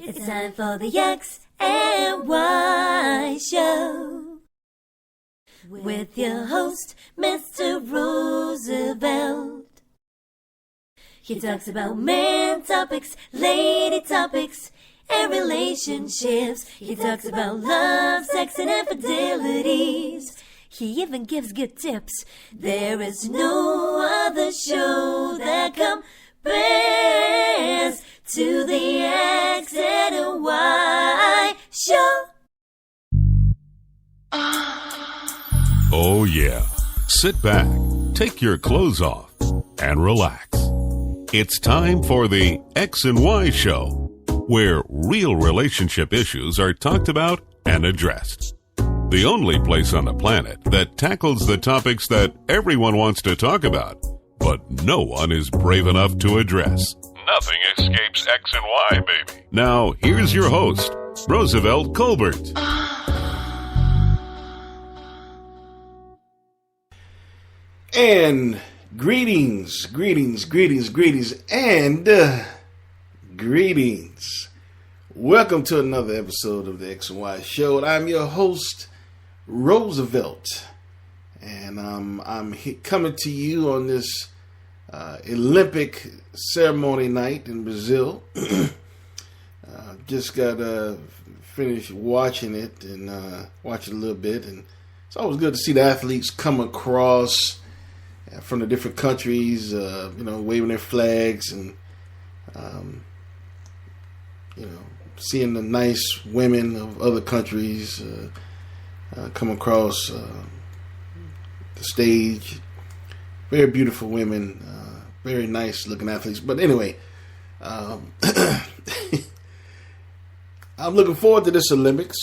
It's time for the X and Y Show with your host, Mr. Roosevelt. He talks about man topics, lady topics, and relationships. He talks about love, sex, and infidelities. He even gives good tips. There is no other show that compares to the X and Y Show. Oh yeah. Sit back, take your clothes off, and relax. It's time for the X and Y Show, where real relationship issues are talked about and addressed. The only place on the planet that tackles the topics that everyone wants to talk about, but no one is brave enough to address. Nothing escapes X and Y, baby. Now, here's your host, Roosevelt Colbert. And greetings, and greetings. Welcome to another episode of the X and Y Show. I'm your host, Roosevelt, and I'm coming to you on this Olympic ceremony night in Brazil. Just got finished watching it and watching a little bit, and it's always good to see the athletes come across from the different countries, waving their flags and seeing the nice women of other countries come across the stage. Very beautiful women, very nice looking athletes. But anyway, I'm looking forward to this Olympics.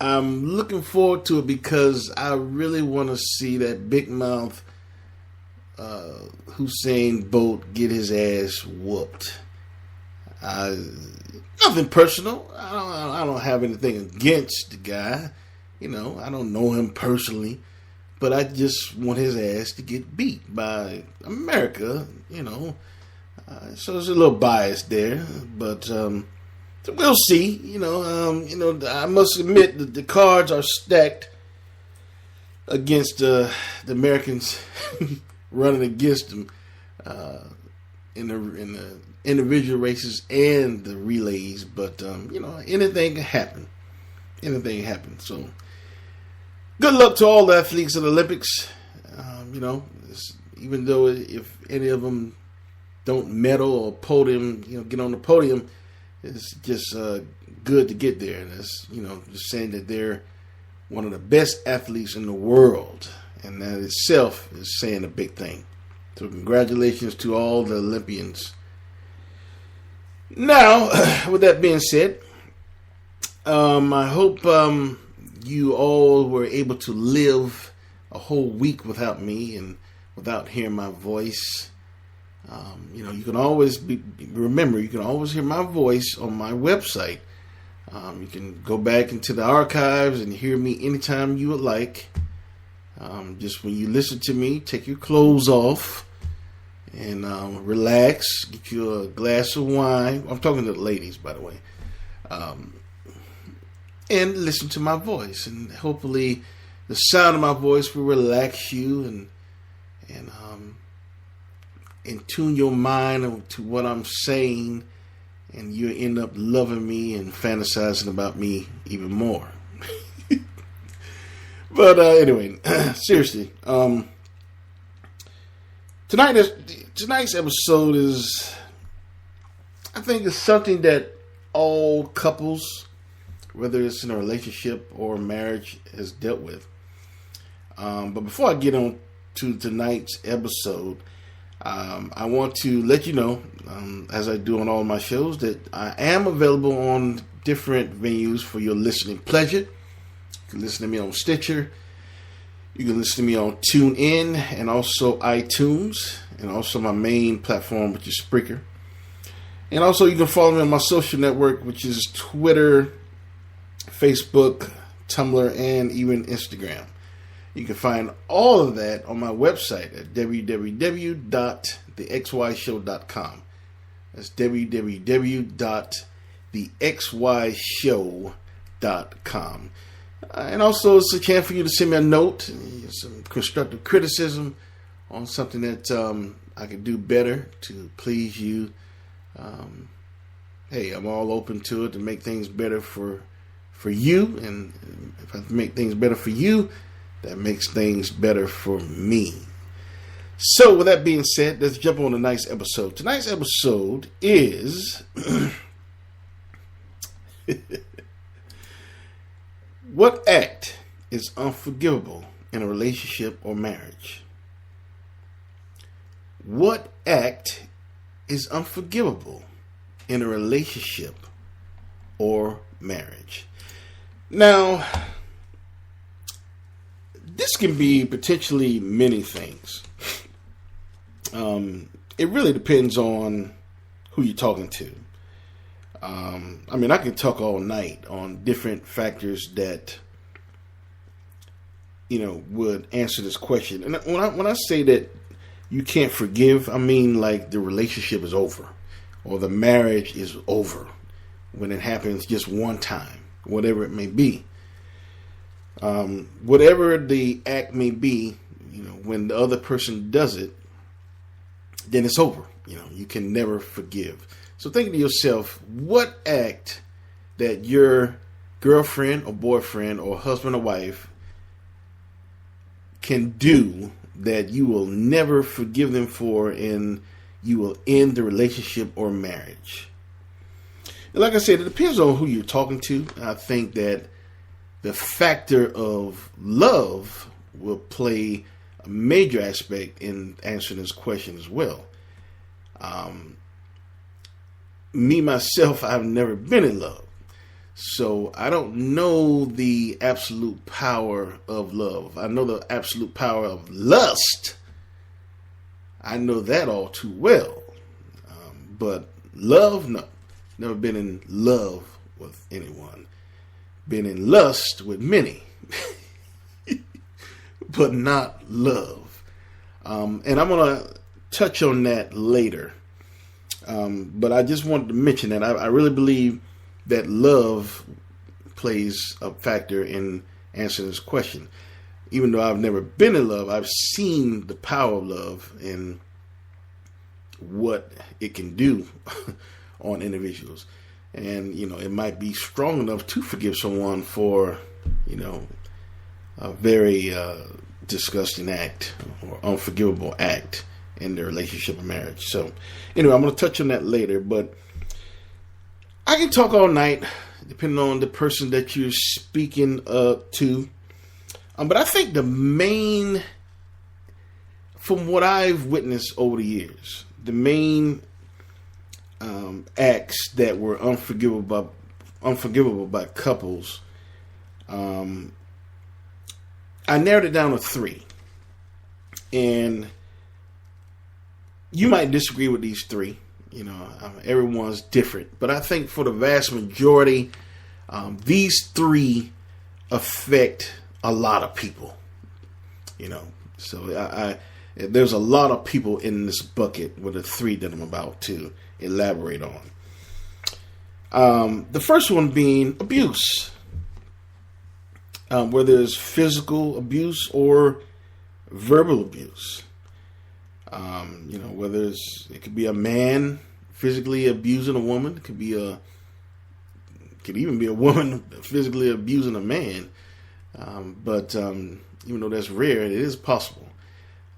I'm looking forward to it because I really want to see that big mouth Usain Bolt get his ass whooped. Nothing personal. I don't have anything against the guy. I don't know him personally, but I just want his ass to get beat by America. So there's a little bias there, but we'll see. I must admit that the cards are stacked against the Americans running against them in the individual races and the relays. But anything can happen. Anything can happen. So good luck to all the athletes at the Olympics. Even though if any of them don't medal or podium, get on the podium, it's just good to get there. And it's, just saying that they're one of the best athletes in the world. And that itself is saying a big thing. So congratulations to all the Olympians. Now, with that being said, I hope you all were able to live a whole week without me and without hearing my voice. You can always remember, you can always hear my voice on my website. You can go back into the archives and hear me anytime you would like. Just when you listen to me, take your clothes off and relax. Get you a glass of wine. I'm talking to the ladies, by the way. And listen to my voice. And hopefully the sound of my voice will relax you and tune your mind to what I'm saying, and you'll end up loving me and fantasizing about me even more. But anyway, seriously, tonight's episode is, I think, it's something that all couples, whether it's in a relationship or marriage, has dealt with. But before I get on to tonight's episode, I want to let you know, as I do on all my shows, that I am available on different venues for your listening pleasure. You can listen to me on Stitcher. You can listen to me on TuneIn and also iTunes, and also my main platform, which is Spreaker. And also you can follow me on my social network, which is Twitter, Facebook, Tumblr, and even Instagram. You can find all of that on my website at www.thexyshow.com. That's www.thexyshow.com. And also, it's a chance for you to send me a note, some constructive criticism on something that I could do better to please you. Hey, I'm all open to it to make things better for you. And if I make things better for you, that makes things better for me. So, with that being said, let's jump on tonight's episode. Tonight's episode is what act is unforgivable in a relationship or marriage? What act is unforgivable in a relationship or marriage? Now, this can be potentially many things. It really depends on who you're talking to. I can talk all night on different factors that, would answer this question. And when I say that you can't forgive, I mean like the relationship is over or the marriage is over when it happens just one time, whatever it may be. Whatever the act may be, when the other person does it, then it's over. You can never forgive. So think to yourself, what act that your girlfriend or boyfriend or husband or wife can do that you will never forgive them for, and you will end the relationship or marriage? And like I said, it depends on who you're talking to. I think that the factor of love will play a major aspect in answering this question as well. Me, myself, I've never been in love. So I don't know the absolute power of love. I know the absolute power of lust. I know that all too well. But love, no. Never been in love with anyone. Been in lust with many. But not love. And I'm going to touch on that later. But I just wanted to mention that I really believe that love plays a factor in answering this question. Even though I've never been in love, I've seen the power of love and what it can do on individuals. And, it might be strong enough to forgive someone for, a very disgusting act or unforgivable act in their relationship or marriage. So, anyway, I'm going to touch on that later, but I can talk all night, depending on the person that you're speaking to. But I think the main, from what I've witnessed over the years, the main acts that were unforgivable by couples, I narrowed it down to 3. And you might disagree with these 3. Everyone's different. But I think for the vast majority, these 3 affect a lot of people. So there's a lot of people in this bucket with the 3 that I'm about to elaborate on. The first one being abuse. Whether it's physical abuse or verbal abuse. Whether it could be a man physically abusing a woman, it could even be a woman physically abusing a man. But even though that's rare, it is possible.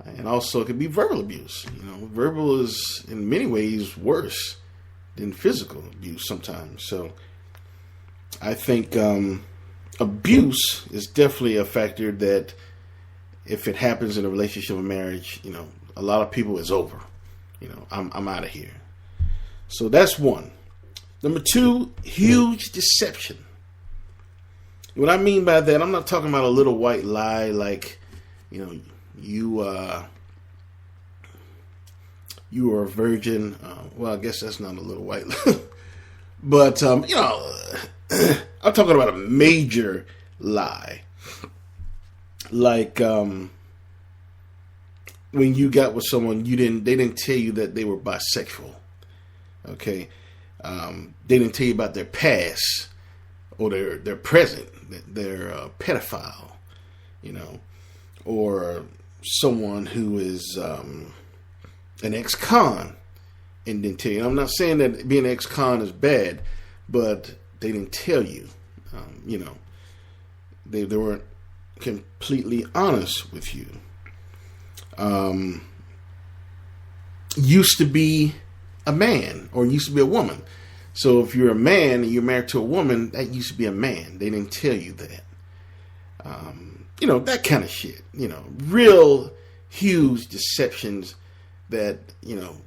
And also, it could be verbal abuse. Verbal is in many ways worse than physical abuse sometimes. So, I think abuse is definitely a factor that, if it happens in a relationship or marriage, a lot of people, it's over. I'm out of here. So that's one. Number 2, huge deception. What I mean by that, I'm not talking about a little white lie like, you are a virgin. Well, I guess that's not a little white lie. But, I'm talking about a major lie. Like, when you got with someone, they didn't tell you that they were bisexual. Okay, they didn't tell you about their past or their present. They're a pedophile, or someone who is an ex-con and didn't tell you. I'm not saying that being an ex-con is bad, but they didn't tell you. They weren't completely honest with you. Used to be a man or used to be a woman. So if you're a man and you're married to a woman, that used to be a man. They didn't tell you that. That kind of shit. Real huge deceptions that,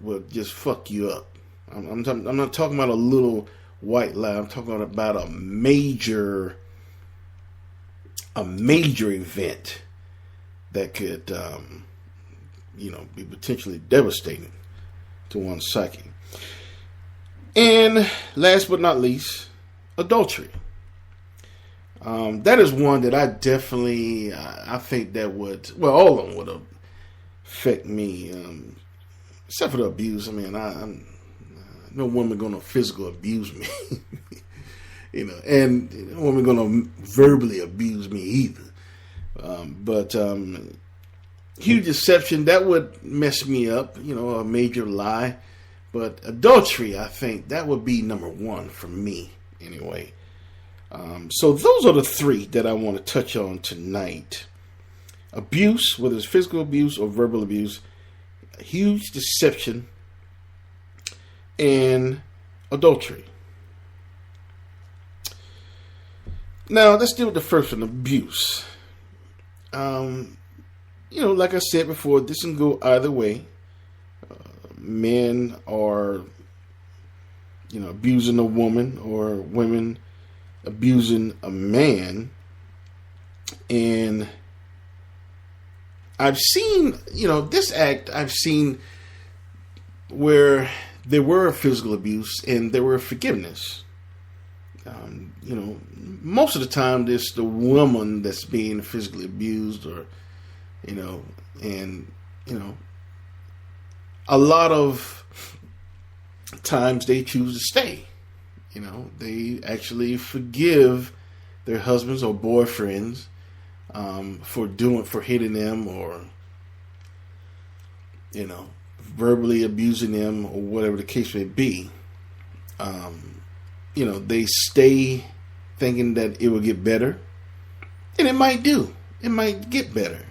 will just fuck you up. I'm not talking about a little white lie. I'm talking about a major event that could, be potentially devastating to one's psyche. And last but not least, adultery. That is one that I definitely, I think that would, all of them would affect me, except for the abuse. I mean, I'm no woman going to physically abuse me, and no woman going to verbally abuse me either. But huge deception, that would mess me up, a major lie. But adultery, I think that would be number one for me anyway. So those are the three that I want to touch on tonight. Abuse, whether it's physical abuse or verbal abuse, huge deception, and adultery. Now, let's deal with the first one, abuse. Like I said before, this can go either way. Men are, abusing a woman or women abusing a man. And I've seen, this act, I've seen where there were physical abuse and there were forgiveness. Most of the time it's the woman that's being physically abused or, a lot of times they choose to stay. They actually forgive their husbands or boyfriends for hitting them or, verbally abusing them or whatever the case may be. They stay thinking that it will get better, and it might do. It might get better.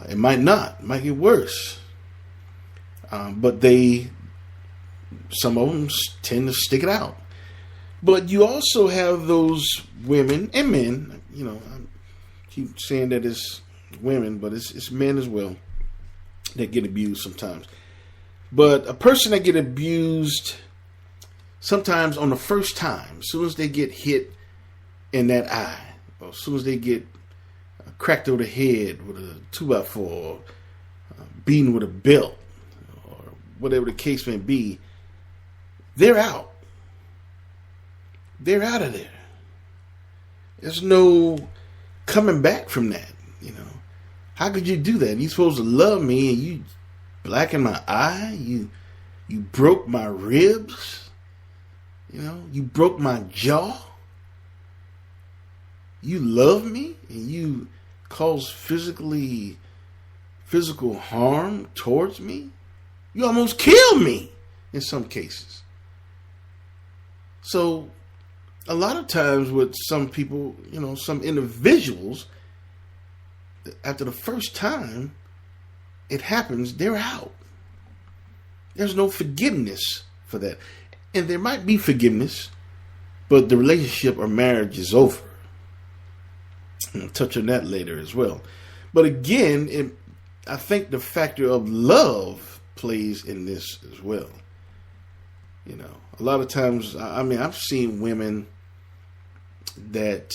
It might not. It might get worse. But some of them tend to stick it out. But you also have those women and men, I keep saying that it's women, but it's men as well that get abused sometimes. But a person that get abused sometimes on the first time, as soon as they get hit in that eye, or as soon as they get cracked over the head with a 2x4, or beaten with a belt, or whatever the case may be, they're out. They're out of there. There's no coming back from that, How could you do that? You're supposed to love me and you blackened my eye? You broke my ribs? You broke my jaw? You love me and you caused physical harm towards me? You almost killed me in some cases. So a lot of times with some people, some individuals, after the first time it happens, they're out. There's no forgiveness for that. And there might be forgiveness, but the relationship or marriage is over. I'll touch on that later as well. But again, I think the factor of love plays in this as well. A lot of times, I've seen women that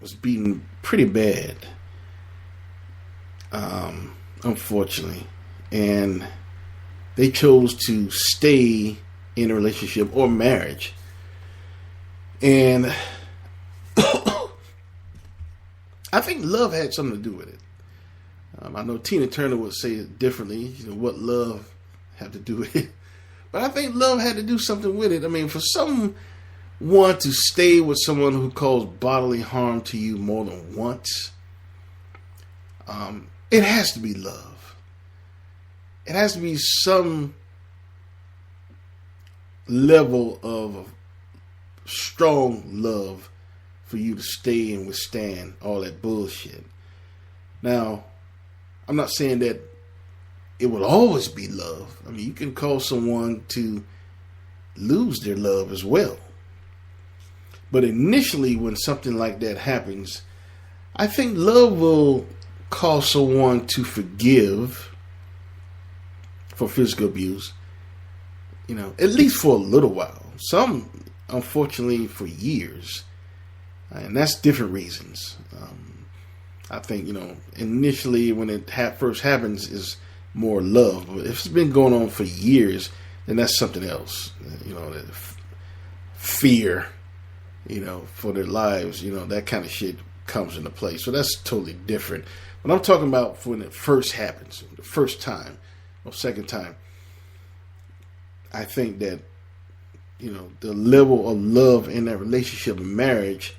was beaten pretty bad, unfortunately, and they chose to stay in a relationship or marriage. And I think love had something to do with it. I know Tina Turner would say it differently, what love had to do with it. But I think love had to do something with it. I mean, for someone to stay with someone who caused bodily harm to you more than once, it has to be love. It has to be some level of strong love for you to stay and withstand all that bullshit. Now, I'm not saying that it will always be love. I mean, you can cause someone to lose their love as well. But initially, when something like that happens, I think love will cause someone to forgive for physical abuse, at least for a little while. Some, unfortunately, for years. And that's different reasons. I think, initially when it first happens is more love. But if it's been going on for years, then that's something else. That fear, for their lives, that kind of shit comes into play. So that's totally different. But I'm talking about when it first happens, the first time or second time. I think that, the level of love in that relationship and marriage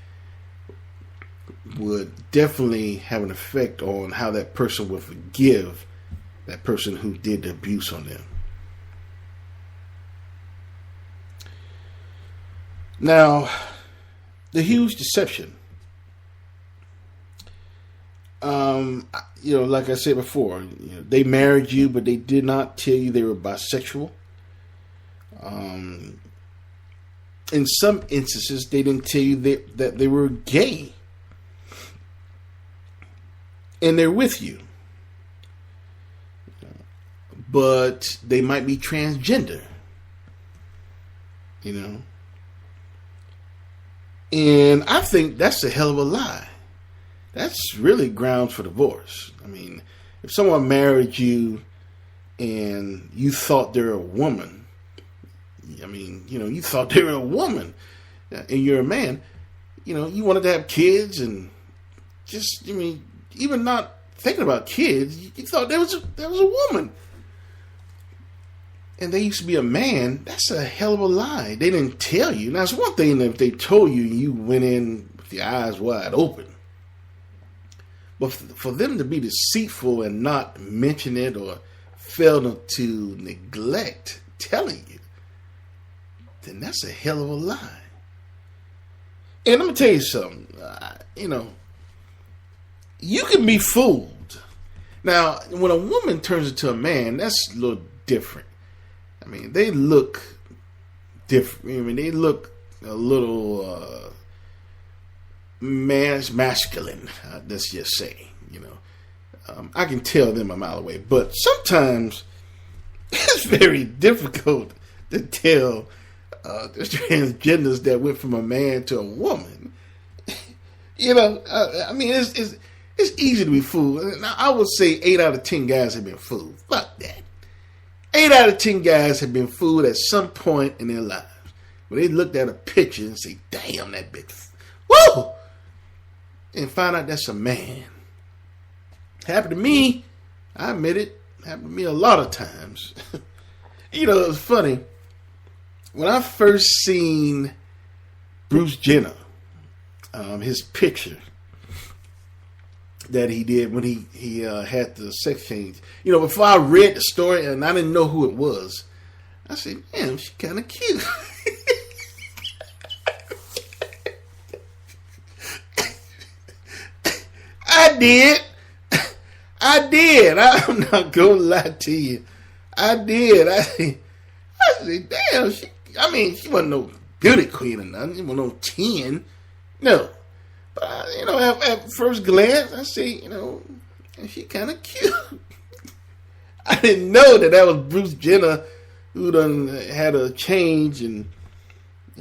would definitely have an effect on how that person would forgive that person who did the abuse on them. Now, the huge deception. Like I said before, they married you, but they did not tell you they were bisexual. In some instances, they didn't tell you that they were gay. And they're with you. But they might be transgender. And I think that's a hell of a lie. That's really grounds for divorce. I mean, if someone married you and you thought they're a woman, you thought they were a woman and you're a man, you wanted to have kids and even not thinking about kids, you thought there was a woman. And they used to be a man. That's a hell of a lie. They didn't tell you. Now, it's one thing if they told you and you went in with your eyes wide open. But for them to be deceitful and not mention it or fail to neglect telling you, then that's a hell of a lie. And I'm going to tell you something. You can be fooled. Now, when a woman turns into a man, that's a little different. I mean, they look different. I mean, they look a little masculine. Let's just say, I can tell them a mile away. But sometimes it's very difficult to tell the transgenders that went from a man to a woman. It's easy to be fooled. Now, I would say 8 out of 10 guys have been fooled. Fuck that. 8 out of 10 guys have been fooled at some point in their lives. When they looked at a picture and say, damn, that bitch. Woo! And find out that's a man. Happened to me. I admit it. Happened to me a lot of times. It was funny. When I first seen Bruce Jenner, his picture that he did when he had the sex change. Before I read the story and I didn't know who it was, I said, damn, she kind of cute. I did. I'm not going to lie to you. I did. I said, damn, she wasn't no beauty queen or nothing. She wasn't no 10. No. But, at first glance, I see, she kind of cute. I didn't know that was Bruce Jenner who done had a change and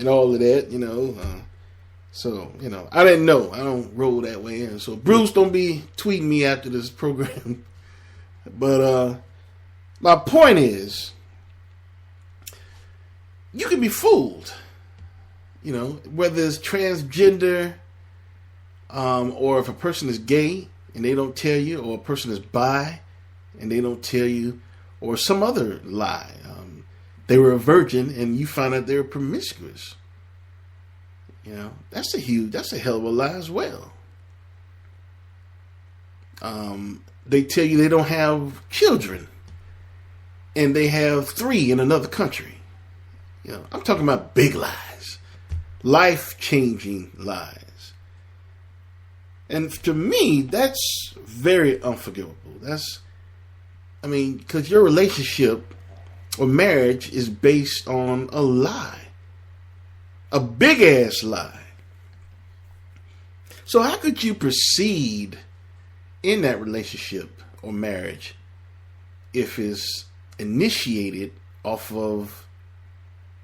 all of that, So, I didn't know. I don't roll that way. And so, Bruce, don't be tweeting me after this program. But my point is, you can be fooled. Whether it's transgender, or if a person is gay and they don't tell you, or a person is bi and they don't tell you, or some other lie. they were a virgin and you find out they were promiscuous. That's a hell of a lie as well. They tell you they don't have children and they have 3 in another country. I'm talking about big lies, life-changing lies. And to me, that's very unforgivable. Because your relationship or marriage is based on a lie. A big-ass lie. So how could you proceed in that relationship or marriage if it's initiated off of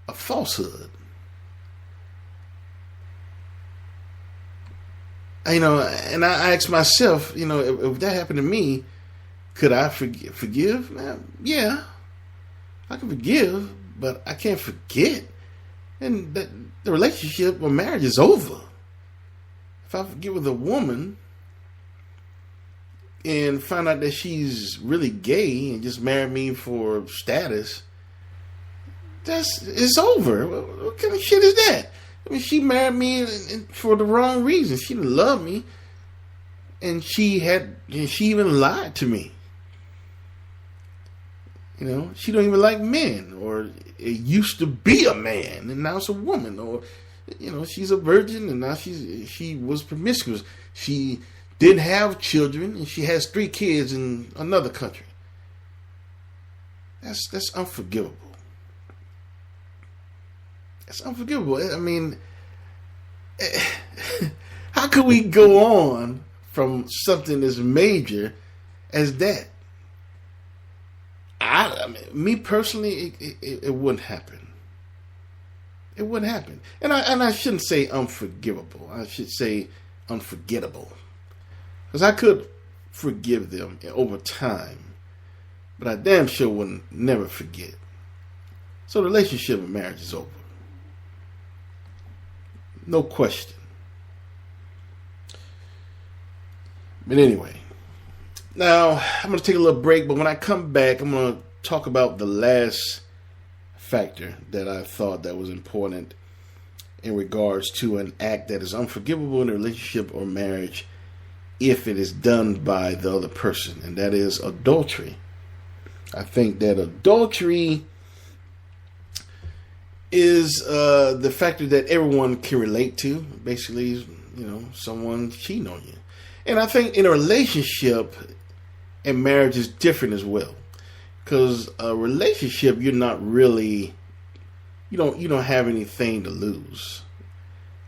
a falsehood? And I ask myself, if that happened to me, could I forgive? Yeah, I can forgive, but I can't forget. And the relationship or marriage is over. If I forget with a woman and find out that she's really gay and just married me for status, it's over. What kind of shit is that? She married me for the wrong reason. She didn't love me, and she even lied to me. She don't even like men, or it used to be a man and now it's a woman, or she's a virgin and now she was promiscuous. She didn't have children and she has 3 kids in another country. That's unforgivable. It's unforgivable. How could we go on from something as major as that? Me personally, it wouldn't happen. It wouldn't happen. And I shouldn't say unforgivable. I should say unforgettable. Because I could forgive them over time, but I damn sure would never forget. So the relationship and marriage is over. No question. But anyway, now I'm going to take a little break, but when I come back, I'm going to talk about the last factor that I thought that was important in regards to an act that is unforgivable in a relationship or marriage if it is done by the other person, and that is adultery. I think that adultery is the factor that everyone can relate to. Basically, someone cheating on you. And I think in a relationship and marriage is different as well. Because a relationship, you're not really, you don't have anything to lose.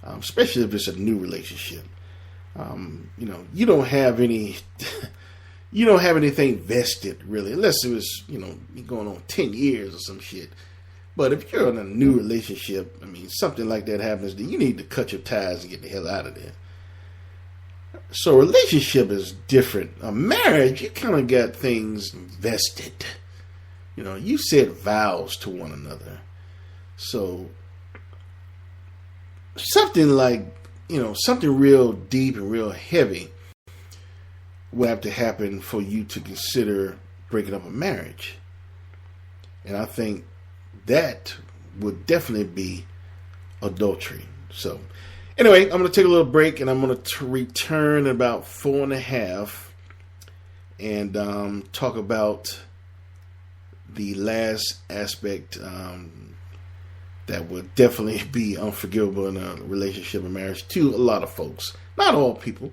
Especially if it's a new relationship. You don't have any, you don't have anything vested really, unless it was, going on 10 years or some shit. But if you're in a new relationship, something like that happens, then you need to cut your ties and get the hell out of there. So a relationship is different. A marriage, you kind of got things vested. You said vows to one another. So something like, something real deep and real heavy would have to happen for you to consider breaking up a marriage. And I think that would definitely be adultery. So anyway, I'm going to take a little break and I'm going to return in about 4.5 and talk about the last aspect that would definitely be unforgivable in a relationship and marriage to a lot of folks. Not all people,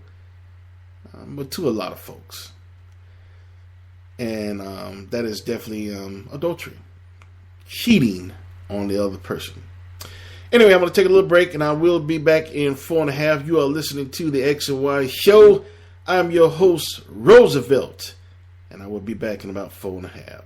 but to a lot of folks. And that is definitely adultery. Cheating on the other person. Anyway, I'm going to take a little break and I will be back in 4.5. You are listening to the X and Y Show. I'm your host, Roosevelt, and I will be back in about 4.5.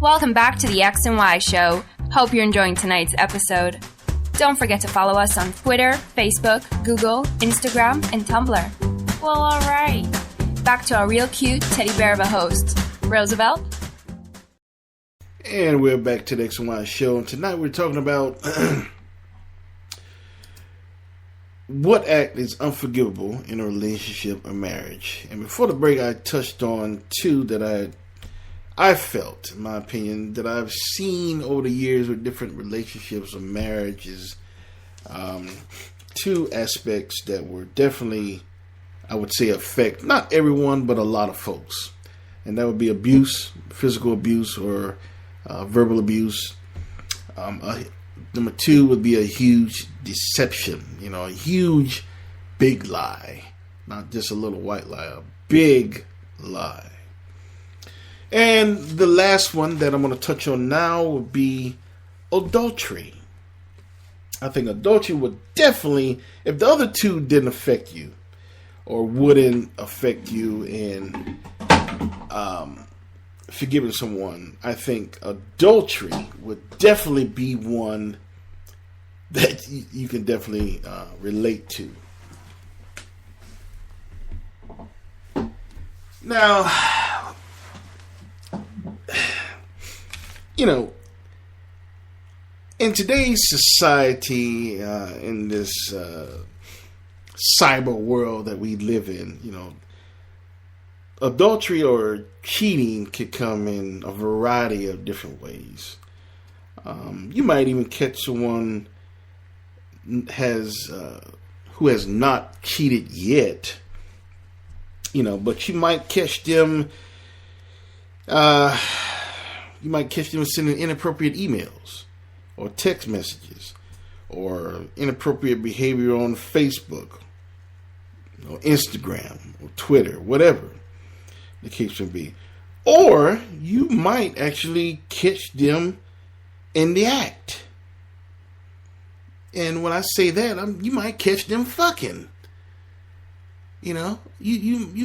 Welcome back to the X and Y Show. Hope you're enjoying tonight's episode. Don't forget to follow us on Twitter, Facebook, Google, Instagram, and Tumblr. Well, alright. Back to our real cute teddy bear of a host, Roosevelt. And we're back to the X and Y Show. And tonight we're talking about what act is unforgivable in a relationship or marriage. And before the break, I touched on two that I felt, in my opinion, that I've seen over the years with different relationships or marriages. Two aspects that were definitely, I would say, affect not everyone, but a lot of folks. And that would be abuse, physical abuse, or verbal abuse. Number two would be a huge deception, a huge, big lie. Not just a little white lie, a big lie. And the last one that I'm going to touch on now would be adultery. I think adultery would definitely, if the other two didn't affect you, or wouldn't affect you in forgiving someone, I think adultery would definitely be one that you can definitely relate to. Now, in today's society, in this cyber world that we live in, adultery or cheating could come in a variety of different ways. You might even catch someone who has not cheated yet, but you might catch them. You might catch them sending inappropriate emails or text messages or inappropriate behavior on Facebook or Instagram or Twitter, whatever the case may be. Or you might actually catch them in the act. And when I say that, you might catch them fucking. You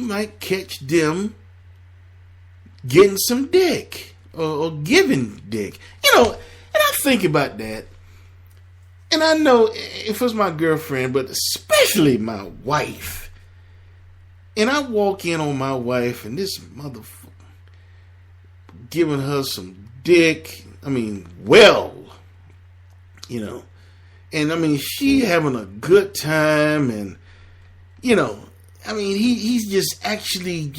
might catch them getting some dick or giving dick. And I think about that. And I know if it was my girlfriend, but especially my wife, and I walk in on my wife and this motherfucker giving her some dick, and she having a good time, and he's just actually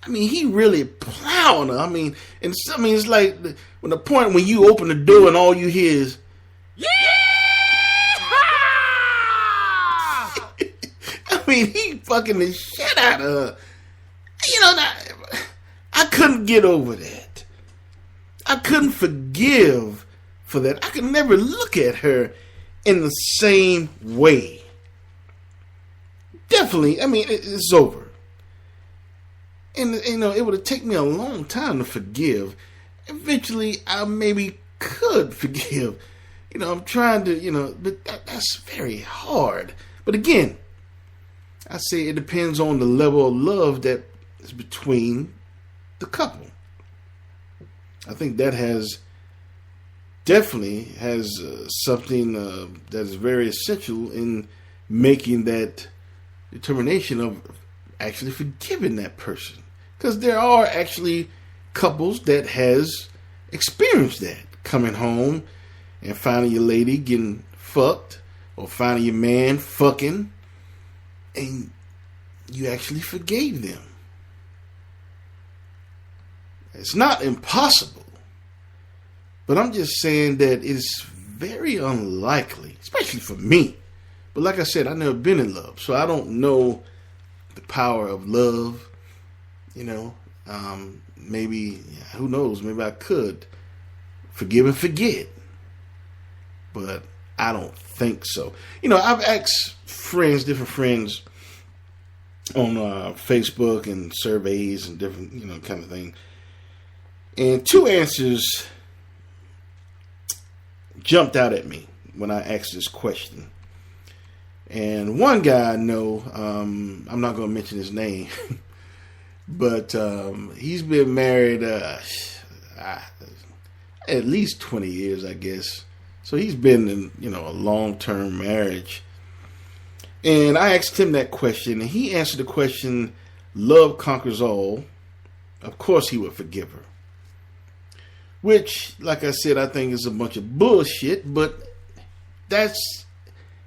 he really plowing her. It's like when the point when you open the door and all you hear is, yeah! He fucking the shit out of her. I couldn't get over that. I couldn't forgive for that. I could never look at her in the same way. Definitely, it's over. And, it would have taken me a long time to forgive. Eventually, I maybe could forgive. I'm trying to, but that's very hard. But again, I say it depends on the level of love that is between the couple. I think that definitely has something that is very essential in making that determination of actually forgiving that person. Because there are actually couples that has experienced that. Coming home and finding your lady getting fucked, or finding your man fucking, and you actually forgave them. It's not impossible, but I'm just saying that it's very unlikely, especially for me. But like I said, I've never been in love, so I don't know the power of love. Maybe, who knows, maybe I could forgive and forget, but I don't think so. I've asked different friends on Facebook and surveys and different, kind of thing. And two answers jumped out at me when I asked this question. And one guy I know, I'm not going to mention his name, but he's been married, at least 20 years, I guess. So he's been in, a long-term marriage. And I asked him that question, and he answered the question, love conquers all. Of course he would forgive her. Which, like I said, I think is a bunch of bullshit, but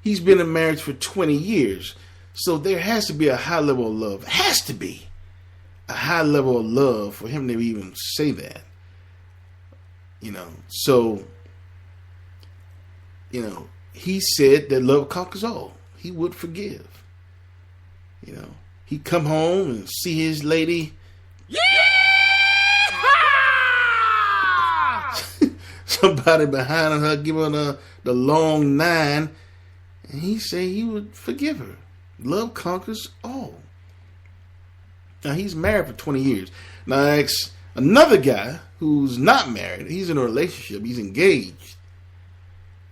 he's been in marriage for 20 years. So there has to be a high level of love. It has to be a high level of love for him to even say that. So, he said that love conquers all. He would forgive. He'd come home and see his lady. Yeah! Somebody behind her giving her the long nine. And he said he would forgive her. Love conquers all. Now, he's married for 20 years. Now, I asked another guy who's not married. He's in a relationship. He's engaged.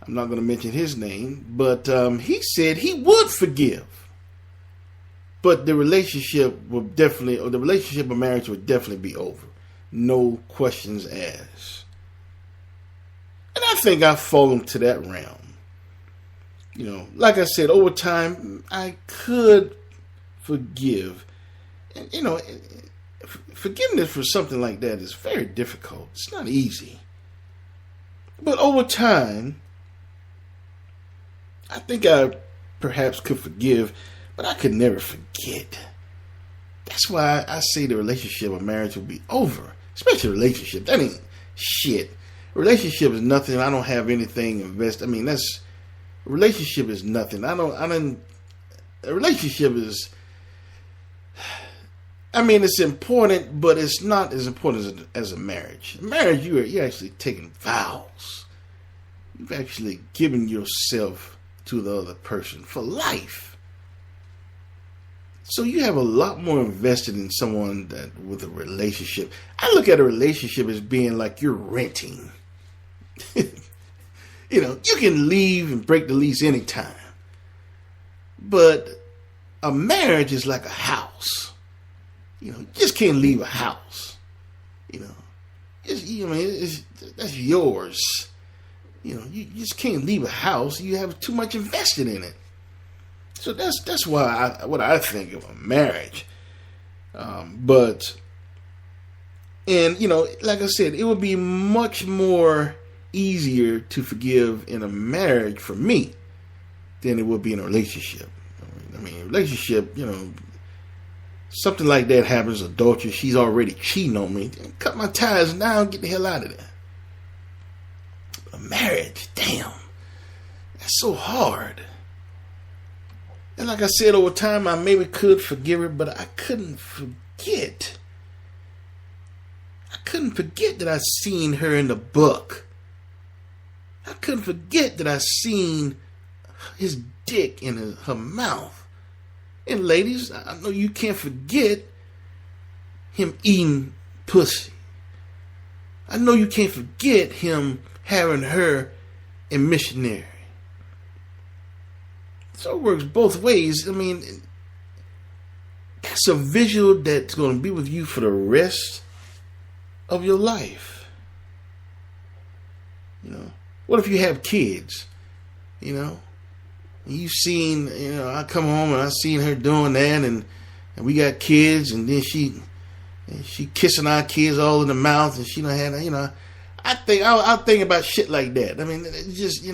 I'm not going to mention his name. But he said he would forgive. But the relationship or marriage would definitely be over. No questions asked. And I think I fall into that realm. Like I said, over time, I could forgive. And, forgiveness for something like that is very difficult. It's not easy. But over time, I think I perhaps could forgive, but I could never forget. That's why I say the relationship or marriage will be over. Especially a relationship. That ain't shit. A relationship is nothing. I don't have anything invested. A relationship is nothing. A relationship is, it's important, but it's not as important as a marriage. A marriage, you're actually taking vows. You've actually given yourself to the other person for life. So you have a lot more invested in someone with a relationship. I look at a relationship as being like you're renting. You can leave and break the lease anytime. But a marriage is like a house. You just can't leave a house. That's yours. You just can't leave a house. You have too much invested in it. So that's what I think of a marriage. Like I said, it would be much more easier to forgive in a marriage for me than it would be in a relationship. A relationship, something like that happens, adultery, she's already cheating on me. Cut my ties now, get the hell out of there. A marriage, damn, that's so hard. And like I said, over time, I maybe could forgive her, but I couldn't forget. I couldn't forget that I seen her in the book. I couldn't forget that I seen his dick in her mouth. And ladies, I know you can't forget him eating pussy. I know you can't forget him having her in missionary. So it works both ways. That's a visual that's going to be with you for the rest of your life. What if you have kids? You've seen, I come home and I seen her doing that, and we got kids, and then she kissing our kids all in the mouth, and she don't have, I'll think about shit like that. It's just,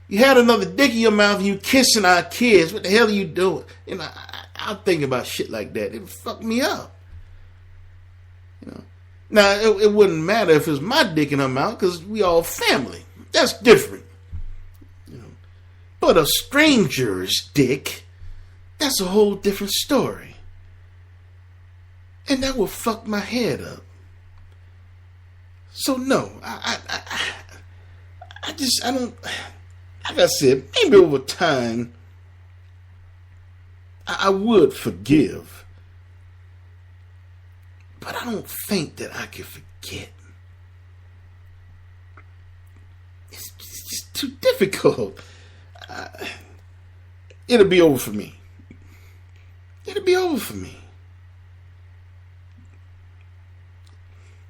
you had another dick in your mouth and you kissing our kids. What the hell are you doing? I'll think about shit like that. It'll fuck me up. Now, it wouldn't matter if it was my dick in her mouth, because we all family. That's different. But a stranger's dick, that's a whole different story. And that will fuck my head up. So no, I don't, like I said, maybe over time, I would forgive. But I don't think that I can forget. It's just too difficult. It'll be over for me. It'll be over for me.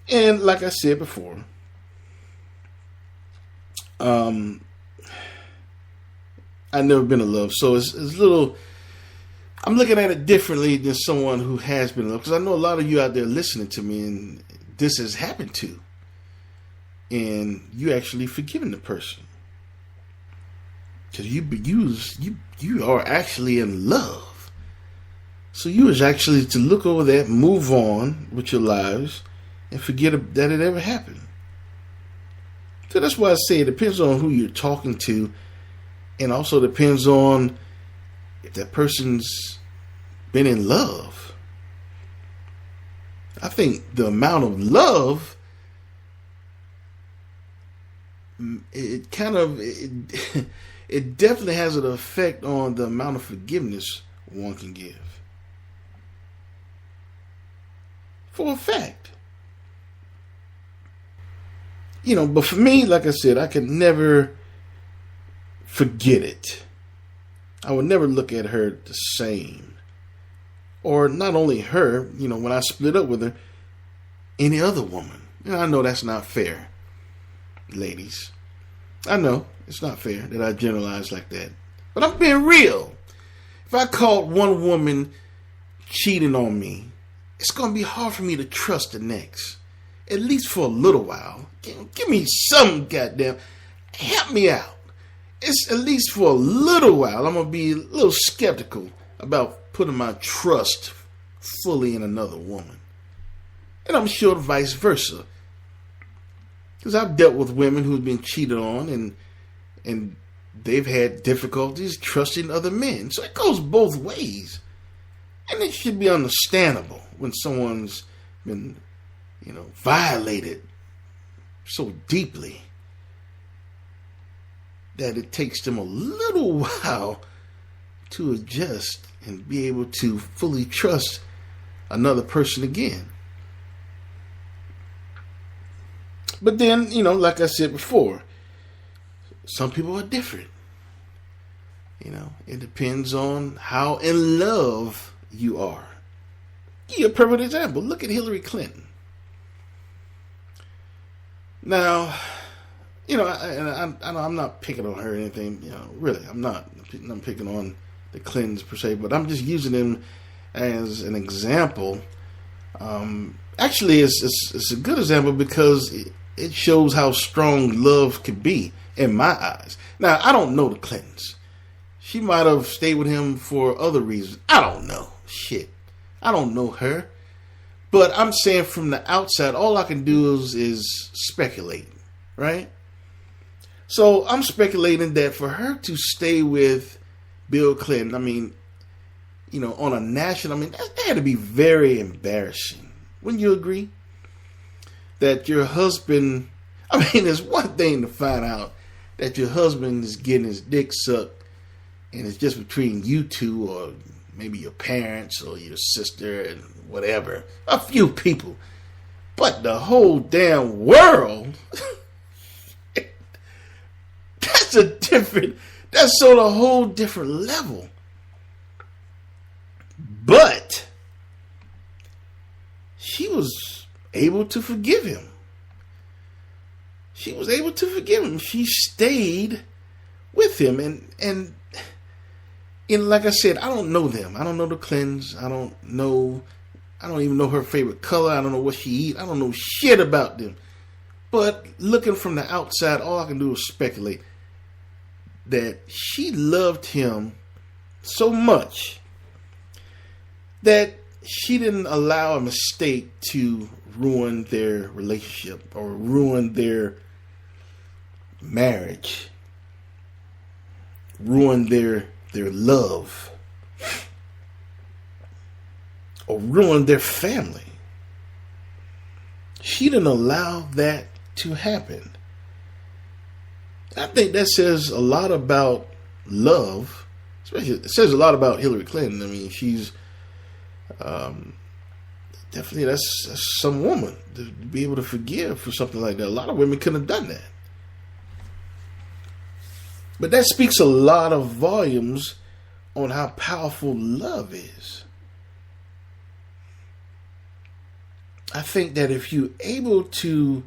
And like I said before, I've never been in love, so it's a little. I'm looking at it differently than someone who has been in love, because I know a lot of you out there listening to me, and this has happened to, and you actually forgiving the person because you are actually in love. So you was actually to look over that, move on with your lives, and forget that it ever happened. So that's why I say it depends on who you're talking to, and also depends on if that person's been in love. I think the amount of love, it definitely has an effect on the amount of forgiveness one can give. For a fact. But for me, like I said, I could never forget it. I would never look at her the same. Or not only her, when I split up with her, any other woman. I know that's not fair, ladies. I know it's not fair that I generalize like that. But I'm being real. If I caught one woman cheating on me, it's going to be hard for me to trust the next. At least for a little while. Give me some goddamn. Help me out. It's at least for a little while. I'm going to be a little skeptical about putting my trust fully in another woman. And I'm sure vice versa. Because I've dealt with women who've been cheated on and they've had difficulties trusting other men. So it goes both ways. And it should be understandable when someone's been, violated so deeply that it takes them a little while to adjust and be able to fully trust another person again. But then, like I said before, some people are different. It depends on how in love you are. Give you a perfect example. Look at Hillary Clinton. Now, I'm not picking on her or anything. Really, I'm not. I'm picking on the Clintons per se, but I'm just using them as an example. Actually, it's a good example because it shows how strong love can be in my eyes. Now, I don't know the Clintons. She might have stayed with him for other reasons. I don't know. Shit. I don't know her. But I'm saying from the outside, all I can do is speculate, right? So I'm speculating that for her to stay with Bill Clinton, on a national, that had to be very embarrassing. Wouldn't you agree? That your husband, it's one thing to find out that your husband is getting his dick sucked and it's just between you two or maybe your parents or your sister and whatever, a few people. But the whole damn world, that's on a whole different level. But she was able to forgive him. She stayed with him. And like I said, I don't know them. I don't know the Clintons. I don't even know her favorite color. I don't know what she eats. I don't know shit about them. But looking from the outside, all I can do is speculate that she loved him so much that she didn't allow a mistake to ruin their relationship or ruin their marriage, ruin their love, or ruin their family. She didn't allow that to happen. I think that says a lot about love. Especially, it says a lot about Hillary Clinton. She's definitely that's some woman to be able to forgive for something like that. A lot of women couldn't have done that. But that speaks a lot of volumes on how powerful love is. I think that if you're able to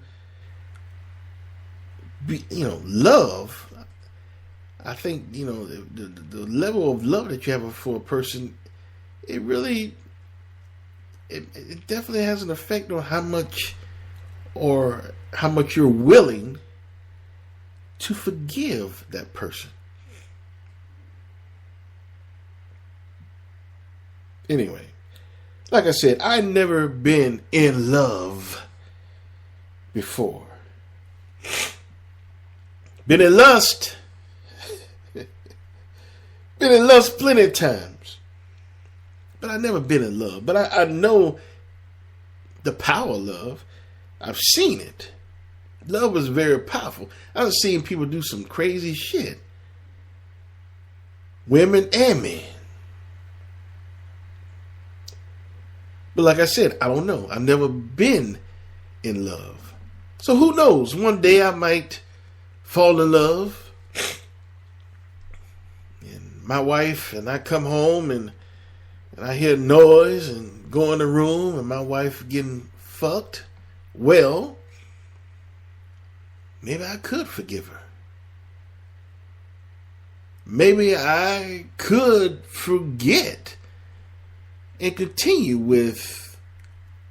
be, love, I think, the level of love that you have for a person, it really, it definitely has an effect on how much you're willing to forgive that person. Anyway, like I said, I never been in love before. Been in lust. Been in lust plenty of times. But I never been in love. But I know the power of love. I've seen it. Love is very powerful. I've seen people do some crazy shit. Women and men. But like I said, I don't know. I've never been in love. So who knows? One day I might fall in love. And my wife and I come home and I hear noise and go in the room and my wife getting fucked. Well, maybe I could forgive her. Maybe I could forget and continue with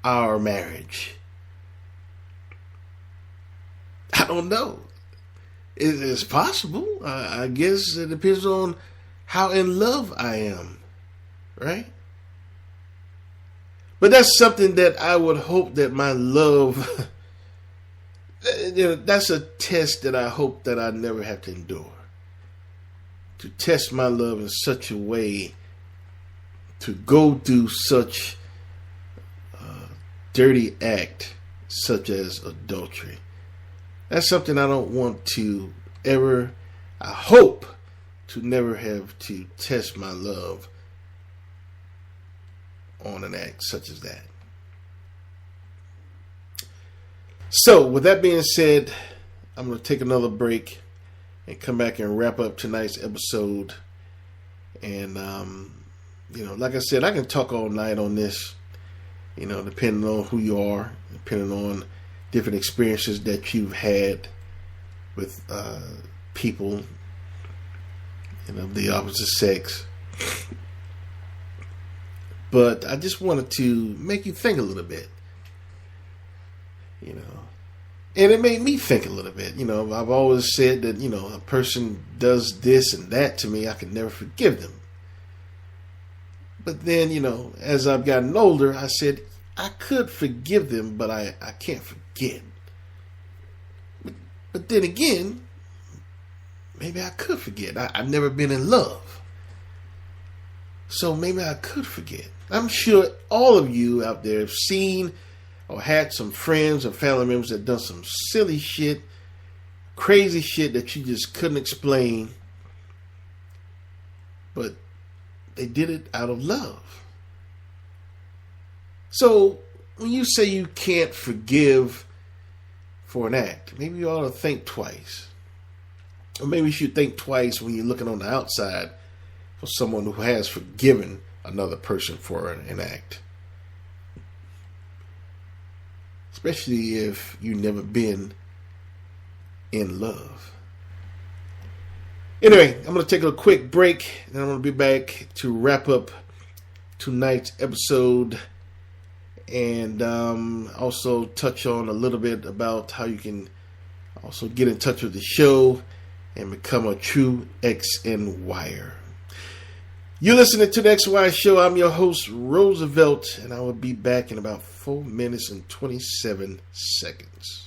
our marriage. I don't know. It's possible. I guess it depends on how in love I am, right? But that's something that I would hope that my love, that's a test that I hope that I never have to endure. To test my love in such a way to go through such a dirty act such as adultery. That's something I don't want to ever, I hope to never have to test my love on an act such as that. So, with that being said, I'm going to take another break and come back and wrap up tonight's episode. And, like I said, I can talk all night on this, depending on who you are, depending on different experiences that you've had with people, of the opposite sex. But I just wanted to make you think a little bit, and it made me think a little bit. I've always said that, a person does this and that to me, I can never forgive them. But then, as I've gotten older, I said, I could forgive them, but I can't forget. But then again, maybe I could forget. I've never been in love. So maybe I could forget. I'm sure all of you out there have seen or had some friends or family members that done some silly shit, crazy shit that you just couldn't explain. But they did it out of love. So when you say you can't forgive for an act, maybe you ought to think twice. Or maybe you should think twice when you're looking on the outside for someone who has forgiven another person for an act. Especially if you've never been in love. Anyway, I'm going to take a quick break, and I'm going to be back to wrap up tonight's episode and also touch on a little bit about how you can also get in touch with the show and become a true XNYer. You're listening to the XY Show. I'm your host, Roosevelt, and I will be back in about 4 minutes and 27 seconds.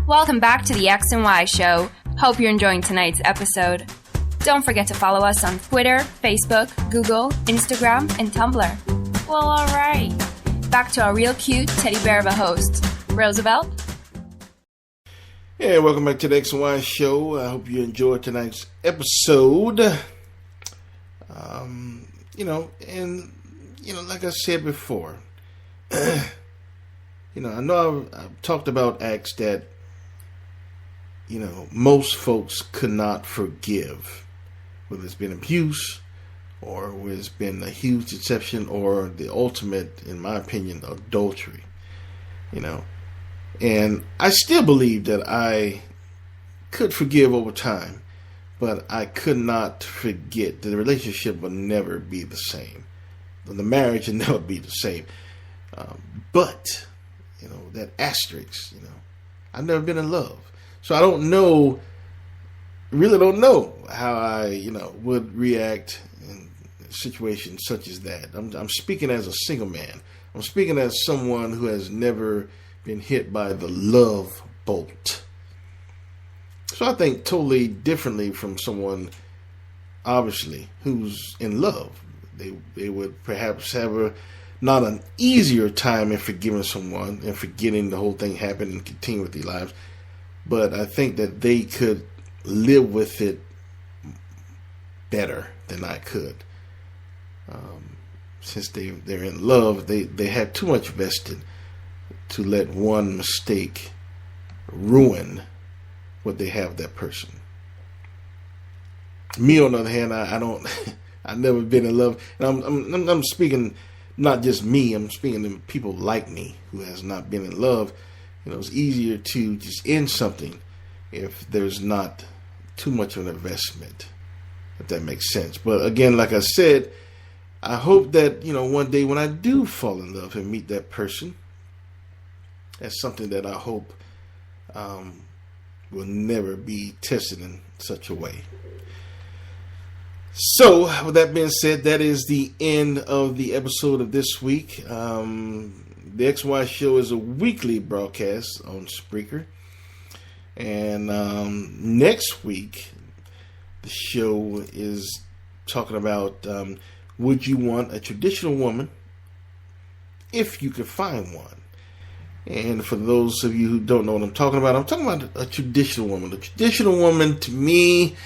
Welcome back to the X and Y Show. Hope you're enjoying tonight's episode. Don't forget to follow us on Twitter, Facebook, Google, Instagram, and Tumblr. Well, alright. Back to our real cute teddy bear of a host, Roosevelt. Yeah, welcome back to the X and Y Show. I hope you enjoyed tonight's episode. Like I said before, I know I've talked about acts that, most folks could not forgive, whether it's been abuse or whether it's been a huge deception or the ultimate, in my opinion, adultery, And I still believe that I could forgive over time, but I could not forget that the relationship will never be the same. The marriage will never be the same. But that asterisk, I've never been in love. So I really don't know how I, would react in situations such as that. I'm speaking as a single man. I'm speaking as someone who has never been hit by the love bolt. So I think totally differently from someone, obviously, who's in love. They would perhaps have not an easier time in forgiving someone and forgetting the whole thing happened and continue with their lives. But I think that they could live with it better than I could. Since they're in love, they have too much vested to let one mistake ruin what they have that person. Me, on the other hand, I don't. I've never been in love, and I'm speaking not just me. I'm speaking to people like me who has not been in love. It's easier to just end something if there's not too much of an investment, if that makes sense. But again, like I said, I hope that one day when I do fall in love and meet that person, that's something that I hope will never be tested in such a way. So, with that being said, that is the end of the episode of this week. The XY Show is a weekly broadcast on Spreaker. And next week, the show is talking about would you want a traditional woman if you could find one? And for those of you who don't know what I'm talking about a traditional woman. A traditional woman, to me,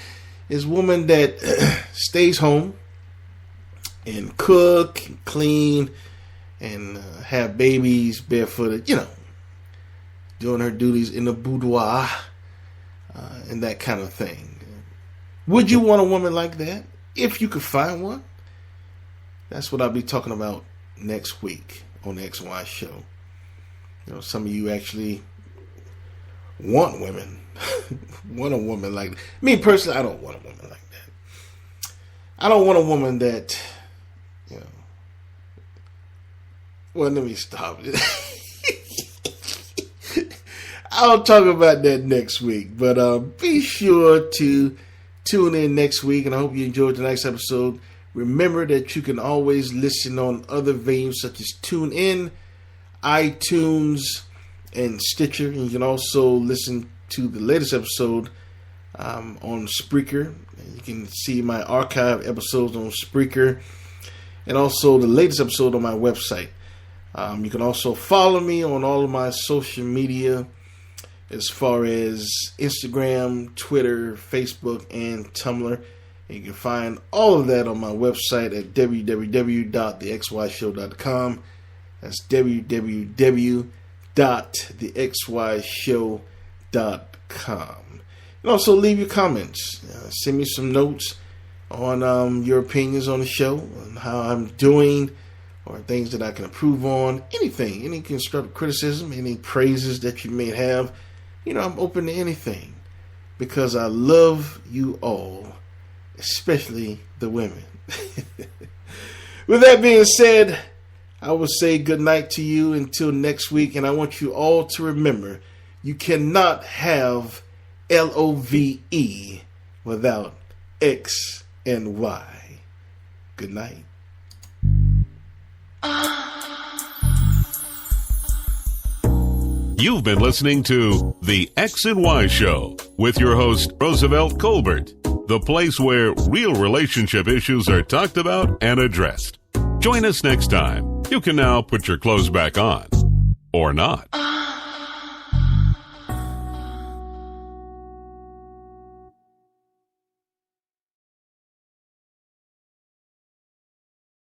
is a woman that stays home and cook and clean and have babies barefooted, doing her duties in the boudoir and that kind of thing. Would you want a woman like that if you could find one? That's what I'll be talking about next week on the XY Show. Some of you actually want women. Want a woman like that. Me personally, I don't want a woman like that. I don't want a woman that, well, let me stop it. I'll talk about that next week. But be sure to tune in next week, and I hope you enjoyed tonight's episode. Remember that you can always listen on other venues such as TuneIn, iTunes, and Stitcher. And you can also listen to the latest episode on Spreaker. You can see my archive episodes on Spreaker, and also the latest episode on my website. You can also follow me on all of my social media as far as Instagram, Twitter, Facebook, and Tumblr. And you can find all of that on my website at www.thexyshow.com. That's www.thexyshow.com. And also leave your comments. Send me some notes on your opinions on the show, on how I'm doing, or things that I can improve on. Anything, any constructive criticism, any praises that you may have. I'm open to anything because I love you all, especially the women. With that being said, I will say good night to you until next week, and I want you all to remember, you cannot have LOVE without X and Y. Good night. You've been listening to The X and Y Show with your host, Roosevelt Colbert, the place where real relationship issues are talked about and addressed. Join us next time. You can now put your clothes back on. Or not.